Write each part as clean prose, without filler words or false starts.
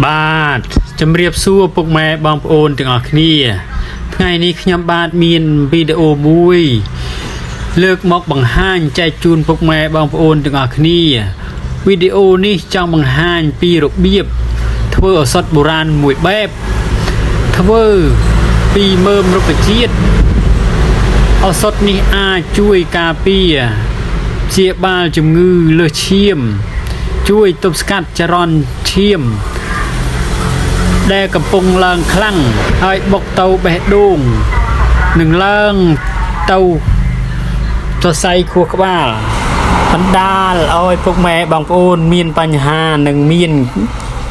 បាទជំរាបសួរពុកម៉ែបងប្អូនទាំងអស់គ្នាថ្ងៃនេះខ្ញុំបាទមានវីដេអូមួយលើកមកបង្ហាញចែកជូនពុកម៉ែបងប្អូនទាំងអស់គ្នាវីដេអូនេះចង់បង្ហាញពីរបៀបធ្វើឱសថបុរាណមួយបែបធ្វើពីមើមរុក្ខជាតិឱសថនេះអាចជួយការពារព្យាបាលជំងឺលើសឈាមជួយទប់ស្កាត់ចរន្តឈាមដែលកំពុងឡើងខ្លាំងហើយបុកទៅបេះដូងនឹងឡើងទៅសរសៃខួរក្បាលបណ្ដាលឲ្យពុកម៉ែបងប្អូនមានបញ្ហានិងមាន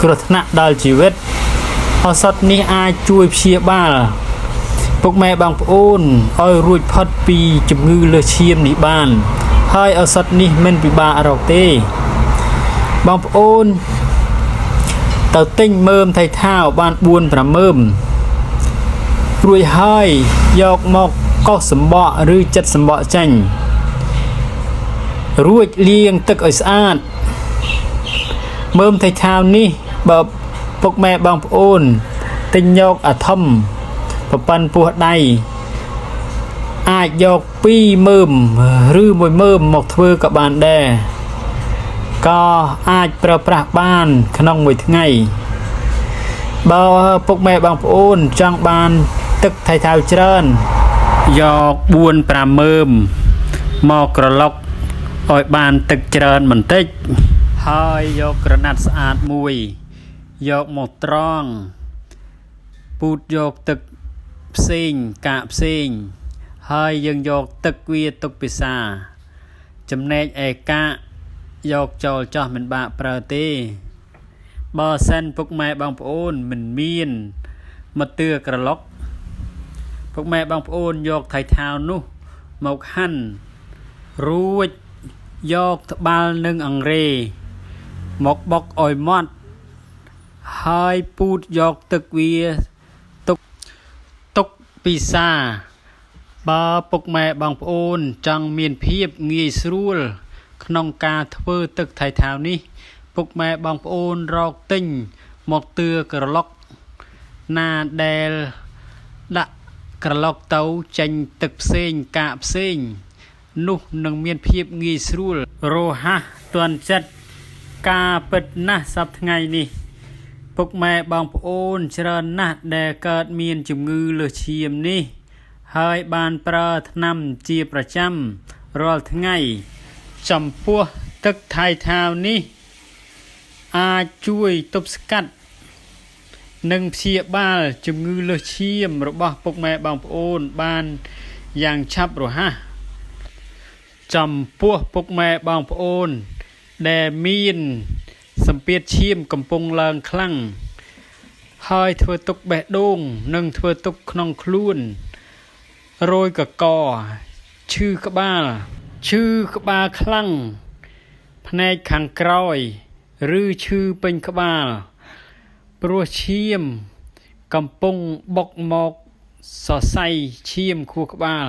គ្រោះថ្នាក់ដល់ជីវិតឱសថនេះអាចជួយព្យាបាលពុកម៉ែបងប្អូនឲ្យរួចផុតពីជំងឺលើសឈាមនេះបានហើយឱសថនេះមិនពិបាករកទេបងប្អូនទៅទិញមើមថៃថាវបាន 4-5 មើមរួចហើយយកមកកោសសម្បកឬចិតសម្បកចេញរួចលាងទឹកឲ្យស្អាតមើមថៃថាវនេះបើពុកម៉ែបងប្អូនទិញយកអាធំប្រប៉ាន់ពោះដៃអាចយក2មើមឬ1មើមមកធ្វើក៏បានដែរក៏អាចប្រើប្រាស់បានក្នុងមួយថ្ងៃបើពុកម៉ែបងប្អូនចង់បានទឹកថៃថាវច្រើនយក 4-5 មើមមកក្រឡុកឲ្យបានទឹកច្រើនបន្តិចហើយយកក្រណាត់ស្អាតមួយយកមកត្រងពូតយកទឹកផ្សេងកាកផ្សេងហើយយើងយកទឹកវាទុកពិសាចំណែកឯកាកយកចូលចោះមិនបាក់ប្រើទេបើសិនពុកម៉ែបងប្អូនមិនមានមកទឿក្រឡុកពុកម៉ែបងប្អូនយកថៃថាវនោះមកហាន់រួចយកត្បាល់និងអង្រែមកបុកឲ្យម៉ត់ហើយពូតយកទឹកវាទុកពិសាបើពុកម៉ែបងប្អូនចង់មានភាពងាយស្រួលក្នុងការធ្វើទឹកថៃថាវនេះពុកម៉ែបងប្អូនរកទិញមកទឿក្រឡុកណាដែលដាក់ក្រឡុកទៅចេញទឹកផ្សេងកាកផ្សេងនោះនឹងមានភាពងាយស្រួលរហ័សទាន់ចិត្តការពិតណាស់សប្តាហ៍ថ្ងៃនេះពុកម៉ែបងប្អូនច្រើនណាស់ដែលកើតមានជំងឺលើសឈាមនេះហើយបានប្រើថ្នាំជាប្រចាំរាល់ថ្ងៃចំពោះទឹកថៃថាវនេះអាចជួយទប់ស្កាត់និងព្យាបាលជំងឺលើសឈាមរបស់ពុកម៉ែបងប្អូនបានយ៉ាងឆាប់រហ័សចំពោះពុកម៉ែបងប្អូនដែលមានសម្ពាធឈាមកំពុងឡើងខ្លាំងហើយធ្វើទុកបេះដូងនិងធ្វើទុកក្នុងខ្លួនរោយកកឈឺក្បាលខ្លាំងផ្នែកខាងក្រោយឬឈឺពេញក្បាលព្រោះឈាមកំពុងបុកមកសរសៃឈាមខួរក្បាល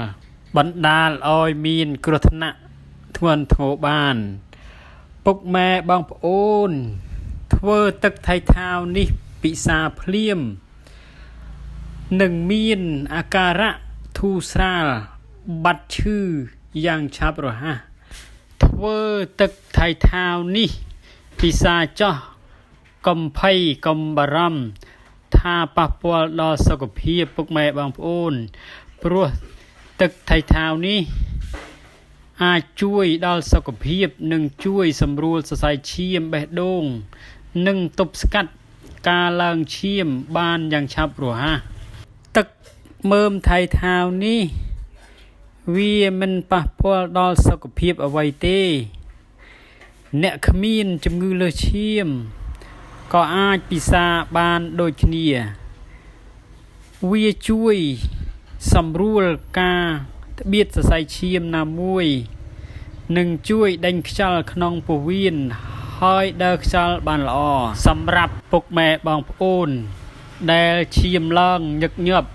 បណ្ដាលឲ្យមានគ្រោះថ្នាក់ធ្ងន់ធ្ងរបានពុកម៉ែបងប្អូនធ្វើទឹកថៃថាវនេះពិសាភ្លាមនឹងមានអាការៈធូរស្រាលបាត់ឈឺយ៉ាងឆាប់រហ័សធ្វើទឹកថៃថាវនេះពិសាចោះកុំភ័យកុំបារម្ភថាប៉ះពាល់ដល់សុខភាពពុកម៉ែបងប្អូនព្រោះទឹកថៃថាវនេះអាចជួយដល់សុខភាពនិងជួយសម្រួលសរសៃឈាមបេះដូងនិងទប់ស្កាត់ការឡើងឈាមបានយ៉ាងឆាប់រហ័សទឹកមើមថៃថាវនេះវាមិនប៉ះពាល់ដល់សុខភាពអ្វីទេអ្នកគ្មានជំងឺលើសឈាមក៏អាចពិសាបានដូចគ្នាវាជួយសម្រួលការត្បៀតសរសៃឈាមណាមួយនិងជួយដេញខ្យល់ក្នុងពោះវៀនហើយដើរខ្យល់បានល្អសម្រាប់ពុកម៉ែបងប្អូនដែលឈាមឡើងញឹកញាប់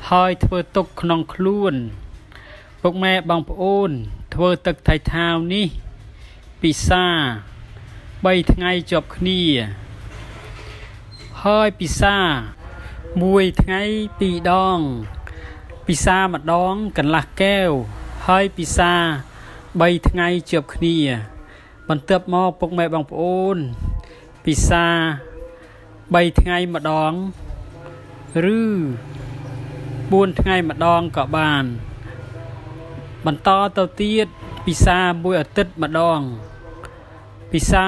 ហើយធ្វើទុកក្នុងខ្លួនពុកម៉ែបងប្អូនធ្វើទឹកថៃថាវនេះពិសា3ថ្ងៃជាប់គ្នា ហើយពិសាមួយថ្ងៃពីរដងពិសាម្ដងកន្លះកែវហើយពិសា3ថ្ងៃជាប់គ្នាបន្ទាប់មកពុកម៉ែបងប្អូនពិសា3ថ្ងៃម្ដងឬ4ថ្ងៃម្ដងក៏បានបន្តទៅទៀតពិសាមួយអាទិត្យម្ដងពិសា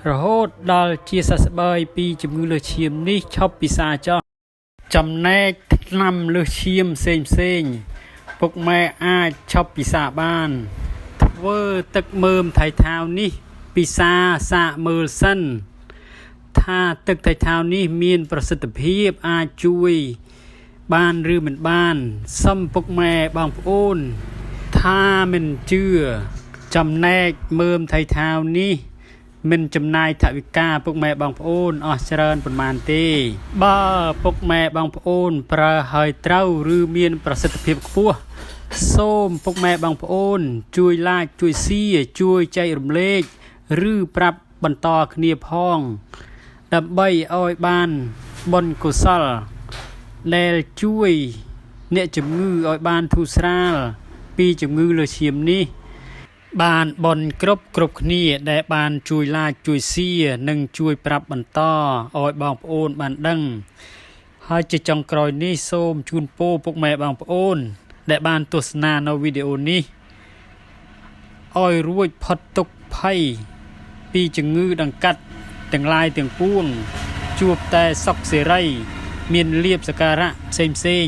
រហូតដល់ជាសះស្បើយពីជំងឺលើសឈាមនេះឈប់ពិសាចោះចំណែកថ្នាំលើសឈាមផ្សេងពុកម៉ែអាចឈប់ពិសាបានធ្វើទឹកមើមថៃថាវនេះពិសាសាកមើលសិនថាទឹកថៃថាវនេះមានប្រសិទ្ធភាពអាចជួយបានឬមិនបានសូមពុកម៉ែបងប្អូនថាមិនជឿចំណែកមើមថៃថាវនេះមិនចំណាយថវិកាពុកម៉ែបងប្អូនអស់ច្រើនប៉ុន្មានទេបើពុកម៉ែបងប្អូនប្រើហើយត្រូវឬមានប្រសិទ្ធភាពខ្ពស់សូមពុកម៉ែបងប្អូនជួយ like ជួយ share ជួយចែករំលែកឬប្រាប់បន្តគ្នាផងដើម្បីឲ្យបានបុណ្យកុសលដែលជួយអ្នកជំងឺឲ្យបានធូរស្រាលពីជំងឺលើសឈាមនេះបានបុណ្យគ្រប់គ្នាដែលបានជួយ like ជួយ share និងជួយប្រាប់បន្តឲ្យបងប្អូនបានដឹងហើយជាចុងក្រោយនេះសូមជូនពរពុកម៉ែបងប្អូនដែលបានទស្សនានៅវីដេអូនេះឲ្យរួចផុតទុក្ខភ័យពីជំងឺដង្កាត់ទាំងឡាយទាំងពួងជួបតែសុខសេរីមានលាភសក្ការៈផ្សេង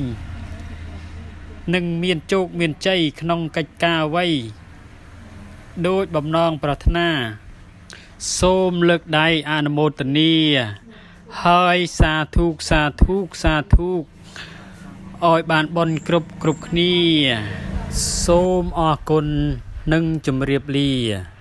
និងមានជោគមានជ័យក្នុងកិច្ចការអ្វីដោយបំណងប្រាថ្នាសូមលើកដៃអនុមោទនាហើយសាធុសាធុសាធុឲ្យបានបុណ្យគ្រប់គ្នាសូមអរគុណនិងជម្រាបលា